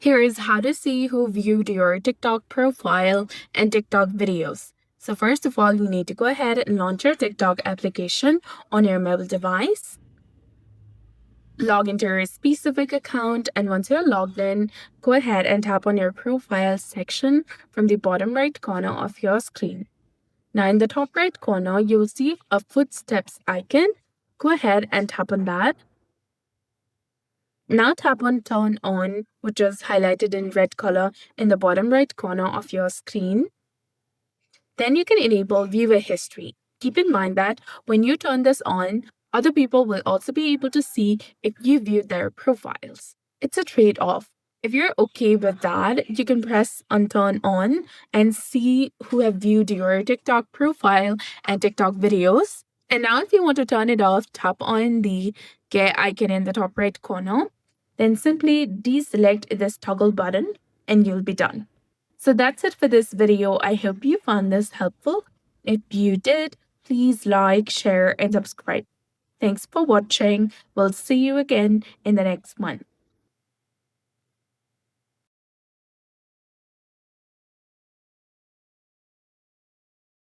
Here is how to see who viewed your TikTok profile and TikTok videos. So first of all, you need to go ahead and launch your TikTok application on your mobile device. Log into your specific account, and once you're logged in, go ahead and tap on your profile section from the bottom right corner of your screen. Now in the top right corner, you will see a footsteps icon. Go ahead and tap on that. Now tap on Turn On, which is highlighted in red color in the bottom right corner of your screen. Then you can enable Viewer History. Keep in mind that when you turn this on, other people will also be able to see if you viewed their profiles. It's a trade-off. If you're okay with that, you can press on Turn On and see who have viewed your TikTok profile and TikTok videos. And now if you want to turn it off, tap on the gear icon in the top right corner. Then simply deselect this toggle button and you'll be done. So that's it for this video. I hope you found this helpful. If you did, please like, share, and subscribe. Thanks for watching. We'll see you again in the next month.